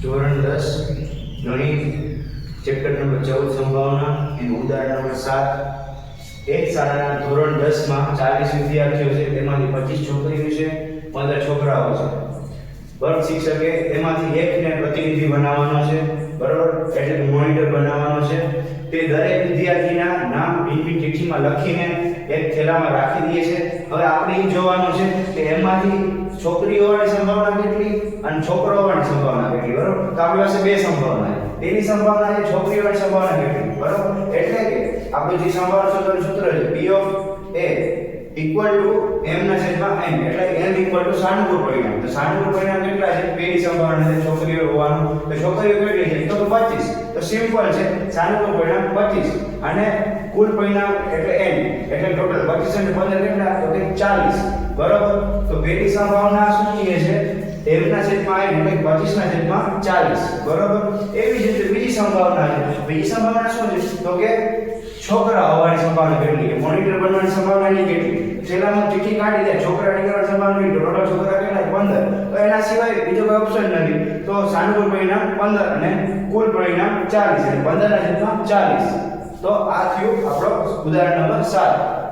ધોરણ 10 ગણિત chapter number 14 સંભાવના એનું ઉદાહરણ નંબર 7. એક શાળાના ધોરણ 10 માં 40 વિદ્યાર્થીઓ છે, તેમાંથી 25 છોકરીઓ છે, 15 છોકરાઓ છે. વર્ગ શિક્ષકે તેમાંથી એકને પ્રતિનિધિ બનાવવાનો છે, બરાબર, એટલે મોનિટર બનાવવાનો છે. તે દરેક વિદ્યાર્થીના નામ ભીની ચિઠ્ઠીમાં લખીને એક થેલામાં રાખી દે છે. હવે આપણે એ જોવાનું છે કે એમાંથી છોકરીઓની સંભાવના કેટલી અને છોકરાઓની સંભાવના કેટલી, બરાબર. તો આપણી પાસે બે સંભાવના છે. તેની સંભાવના છે, છોકરીઓની સંભાવના કેટલી, બરાબર. એટલે કે આપણે જે સંભાવના શોધવાનું સૂત્ર છે P of A equal to m ના છેદમાં n, એટલે m equal to સાનુકૂળ પરિણામ. તો સાનુકૂળ પરિણામ કેટલા છે? પેલી સંભાવના છે છોકરીઓ હોવાનું. તો છોકરીઓ કેટલી છે? તો 25. તો સિમ્પલ છે, સાનુકૂળ પરિણામ 25 અને કુલ પરિણામ એટલે n, એટલે ટોટલ 25 અને 15 કેટલા? તો કે 40, બરાબર. તો પેલી સંભાવના શું કહે છે? m ના છેદમાં n એટલે 25 ના છેદમાં 40, બરાબર. એવી જ રીતે બીજી સંભાવના છે. બીજી સંભાવના શું છે? તો કે છોકરા હોવાની સંભાવના કેટલી, કે મોનિટર બનવાની સંભાવના ની કેટલી. છેલ્લામાં ચિઠ્ઠી કાઢી દે, છોકરા નીકળવાની સંભાવના કેટલી, ટોટલ છોકરા કેટલા? 15. તો એના સિવાય બીજો કોઈ ઓપ્શન નથી. તો સાનુકૂળ પરિણામ 15 અને કુલ પરિણામ 40, એટલે 15 ના છેદમાં 40. તો આ થયું આપણો ઉદાહરણ નંબર 7.